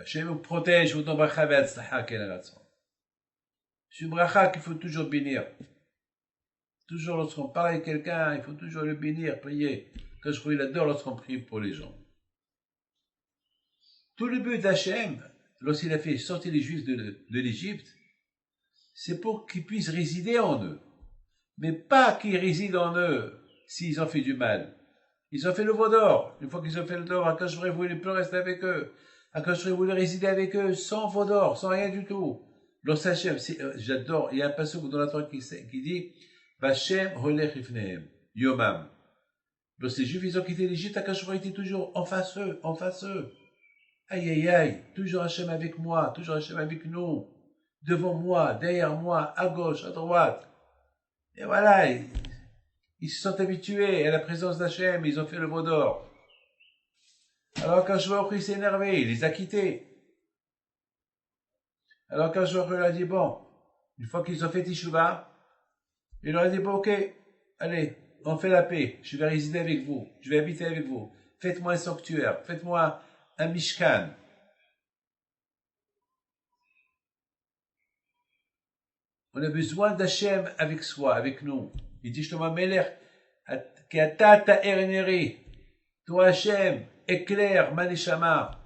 Hachem vous protège, vous donne bracha ve'atzlacha ken ratzon. C'est une bracha qu'il faut toujours bénir. Toujours lorsqu'on parle avec quelqu'un, il faut toujours le bénir, prier. Quand je crois il adore lorsqu'on prie pour les gens. Tout le but d'Hachem, lorsqu'il a fait sortir les Juifs de l'Égypte, c'est pour qu'ils puissent résider en eux. Mais pas qu'ils résident en eux s'ils ont fait du mal. Ils ont fait le veau d'or. Une fois qu'ils ont fait le veau d'or, Akash Baruch Hu voulait plus rester avec eux. Akash Baruch Hu voulait résider avec eux sans veau d'or, sans rien du tout. Lorsqu'Hachem, j'adore, il y a un passage dans la Torah qui dit Vachem holech ifnehem, yomam. Lorsque les Juifs ils ont quitté l'Égypte, Akash Baruch Hu était toujours en face eux, en face eux. Aïe aïe aïe, toujours Hachem avec moi, toujours Hachem avec nous, devant moi, derrière moi, à gauche, à droite. Et voilà, ils se sont habitués à la présence d'Hachem, ils ont fait le veau d'or. Alors quand Baruch Hu s'est énervé, il les a quittés. Alors quand Baruch Hu leur a dit, bon, une fois qu'ils ont fait Teshuvah, il leur a dit, bon ok, allez, on fait la paix, je vais résider avec vous, je vais habiter avec vous, faites-moi un sanctuaire, faites-moi un mishkan. On a besoin d'Hachem avec soi, avec nous. Il dit, Shlomo Melech, ki ata ta'er neri. Toi, Hachem, éclaire ma neshama.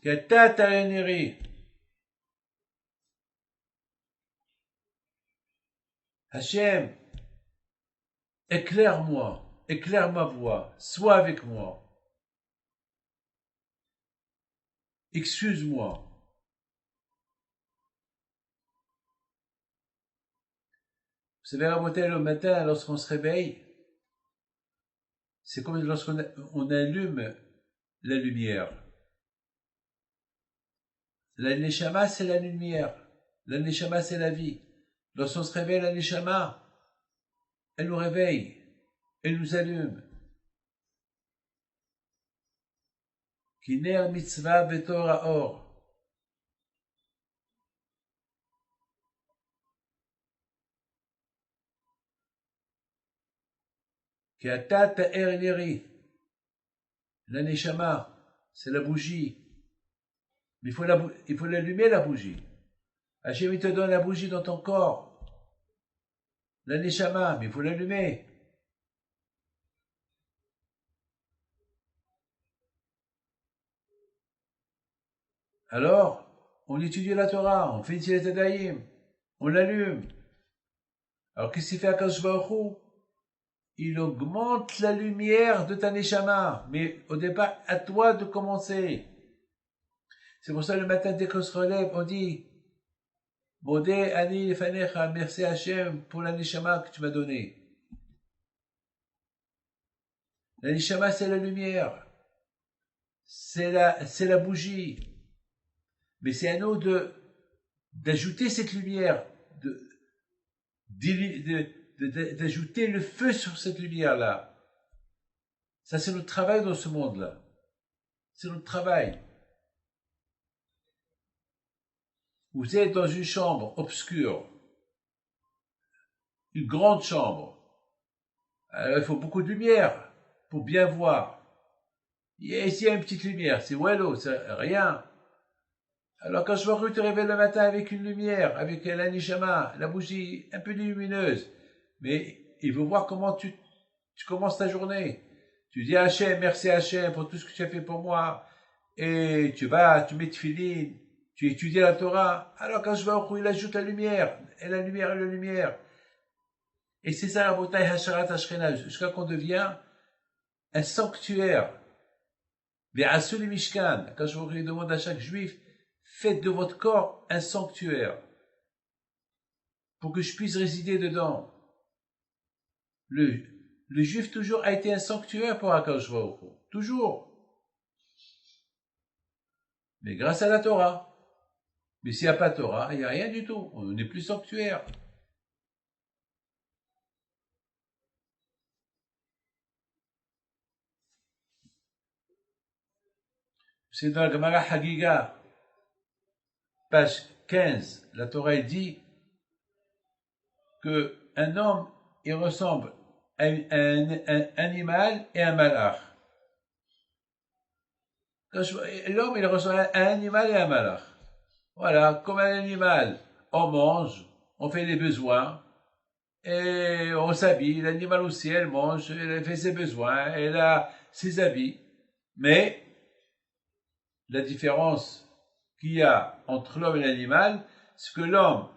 Ki ata ta'er neri. Hachem, éclaire-moi, éclaire ma voix, sois avec moi. Excuse-moi. Vous savez, le matin, lorsqu'on se réveille, c'est comme lorsqu'on allume la lumière. La neshama, c'est la lumière. La neshama, c'est la vie. Lorsqu'on se réveille, la neshama, elle nous réveille, elle nous allume. Kiner mitzvah betor haor. Ki ata ta'er neri. La neshama, c'est la bougie. Mais il faut l'allumer, la bougie. Hachem, il te donne la bougie dans ton corps. La neshama, mais il faut l'allumer. Alors, on étudie la Torah, on fait Tzilat Yadayim, on l'allume. Alors, qu'est-ce qu'il fait à Akadosh Baruch Hu? Il augmente la lumière de ta neshama. Mais au départ, à toi de commencer. C'est pour ça le matin, dès qu'on se relève, on dit Modé ani lefanecha, merci Hachem pour la neshama que tu m'as donnée. La neshama, c'est la lumière. C'est la bougie. Mais c'est à nous d'ajouter cette lumière, d'ajouter le feu sur cette lumière-là. Ça, c'est notre travail dans ce monde-là. C'est notre travail. Vous êtes dans une chambre obscure, une grande chambre. Alors, il faut beaucoup de lumière pour bien voir. Ici, il y a une petite lumière, c'est wallo, c'est rien. Alors, quand je te réveille le matin avec une lumière, avec la neshama, la bougie un peu lumineuse, mais il veut voir comment tu commences ta journée. Tu dis à Hachem, merci Hachem pour tout ce que tu as fait pour moi, et tu mets tefillin, tu étudies la Torah. Alors, quand je vais il ajoute la lumière, et la lumière, et la lumière. Et c'est ça la bataille Hasharat Hashchena, jusqu'à qu'on devient un sanctuaire. Mais à celui Mishkan, quand je demande à chaque juif, faites de votre corps un sanctuaire pour que je puisse résider dedans. Le juif toujours a été un sanctuaire pour Akadosh Baruch Hu. Toujours. Mais grâce à la Torah. Mais s'il n'y a pas de Torah, il n'y a rien du tout. On n'est plus sanctuaire. C'est dans la Gemara Hagiga, page 15, la Torah dit que un homme, il ressemble un animal et un malach. L'homme, il reçoit un animal et un malach. Voilà, comme un animal, on mange, on fait des besoins, et on s'habille. L'animal aussi, elle mange, elle fait ses besoins, elle a ses habits. Mais la différence qu'il y a entre l'homme et l'animal, c'est que l'homme,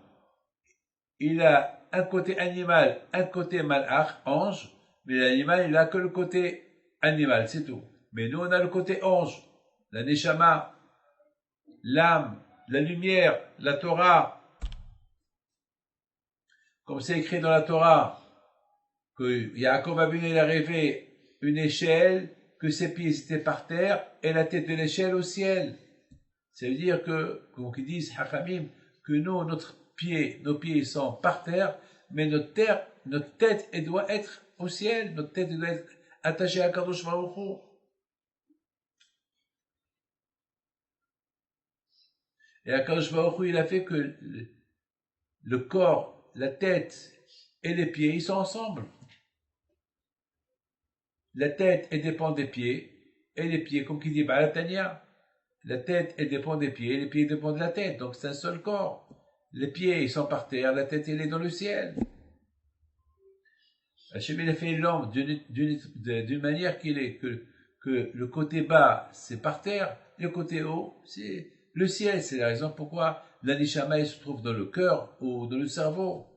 il a un côté animal, un côté malach, ange, mais l'animal, il a que le côté animal, c'est tout. Mais nous, on a le côté ange, la neshama, l'âme, la lumière, la Torah. Comme c'est écrit dans la Torah, que Yaakov Avinu il a rêvé une échelle, que ses pieds étaient par terre et la tête de l'échelle au ciel. Ça veut dire que, comme ils disent Hachamim, que nous, nos pieds sont par terre, mais notre tête, elle doit être au ciel, notre tête doit être attachée à Kadosh Baruch Hu. Et Akadosh Baruch Hu, il a fait que le corps, la tête et les pieds, ils sont ensemble. La tête, elle dépend des pieds, et les pieds, comme qui dit Balatania, la tête, elle dépend des pieds, et les pieds dépendent de la tête, donc c'est un seul corps. Les pieds, ils sont par terre, la tête, elle est dans le ciel. Hachem, il a fait l'homme d'une manière que le côté bas, c'est par terre, le côté haut, c'est le ciel. C'est la raison pourquoi l'anishama se trouve dans le cœur ou dans le cerveau.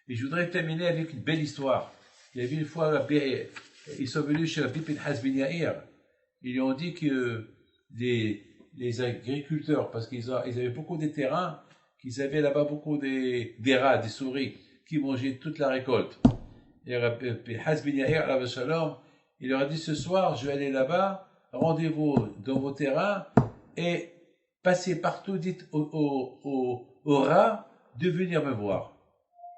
Et je voudrais terminer avec une belle histoire. Il y avait une fois, ils sont venus chez Rabbi Pinhas ben Yair. Ils lui ont dit que les agriculteurs, parce qu'ils avaient beaucoup de terrains, qu'ils avaient là-bas beaucoup des rats, des souris, qui mangeaient toute la récolte. Et Rabbi Pinhas ben Yair, alayhi shalom, il leur a dit ce soir, je vais aller là-bas, rendez-vous dans vos terrains et passez partout, dites aux rats de venir me voir.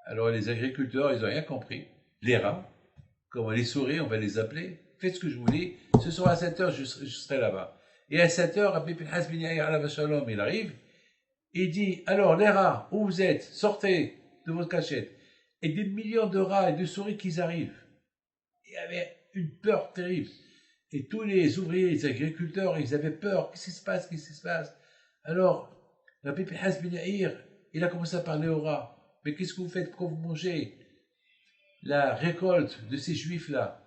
Alors les agriculteurs, ils n'ont rien compris. Les rats, comme les souris, on va les appeler. Faites ce que je vous dis. Ce soir à 7 heures, je serai là-bas. Et à 7 heures, Rabbi Pinhas ben Yair alayhi shalom, il arrive. Il dit, alors les rats, où vous êtes? Sortez de votre cachette. Et des millions de rats et de souris qui arrivent. Il y avait une peur terrible. Et tous les ouvriers, les agriculteurs, ils avaient peur. Qu'est-ce qui se passe? Qu'est-ce qui se passe? Alors, Rabbi Pinhas ben Yair, il a commencé à parler aux rats. Mais qu'est-ce que vous faites quand vous mangez la récolte de ces juifs-là?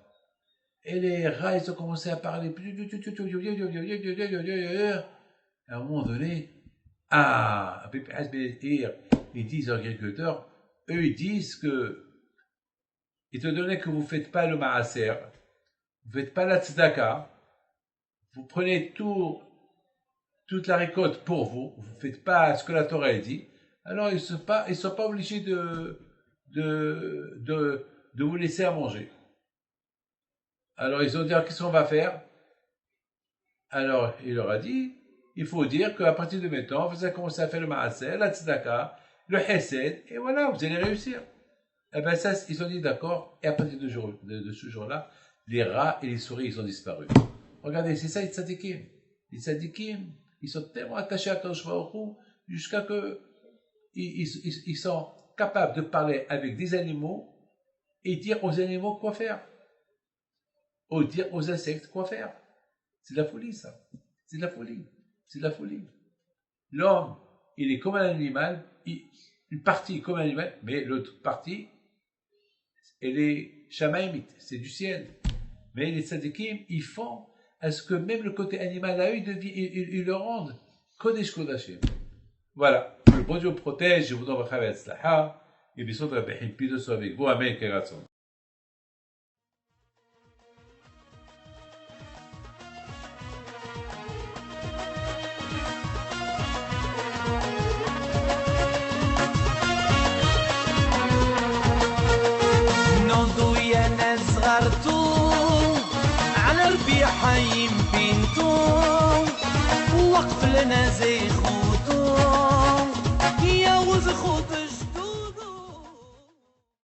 Et les rats, ils ont commencé à parler. À un moment donné, Rabbi Pinhas ben Yair, ils disent aux agriculteurs, eux, ils disent que, étant donné que vous ne faites pas le maaser, vous ne faites pas la tzedaka, vous prenez toute la récolte pour vous, vous ne faites pas ce que la Torah dit, alors ils ne sont pas obligés de vous laisser à manger. Alors ils ont dit, qu'est-ce qu'on va faire? Alors il leur a dit, il faut dire qu'à partir de maintenant, vous allez commencer à faire le maaser, la tzedaka, le chesed, et voilà, vous allez réussir. Eh bien ça, ils ont dit d'accord, et à partir de ce jour-là, les rats et les souris, ils ont disparu. Regardez, c'est ça les tzadikim. Les tzadikim, ils sont tellement attachés à Kadosh Baruch Hu jusqu'à que ils sont capables de parler avec des animaux et dire aux animaux quoi faire. Ou dire aux insectes quoi faire. C'est de la folie, ça. C'est de la folie. C'est de la folie. L'homme, il est comme un animal, une partie comme un animal, mais l'autre partie, elle est shamaïmite, c'est du ciel. Mais les tzadikim, ils font à ce que même le côté animal, là, ils le rendent Kodesh Kodashim. Voilà. Que le bon Dieu protège, je vous donne votre Havetzlaha, et bisous de Rabbi Himpido soit avec vous. Amen, Keratzon. على ربيع حيم بنتو وقف لنا زي خو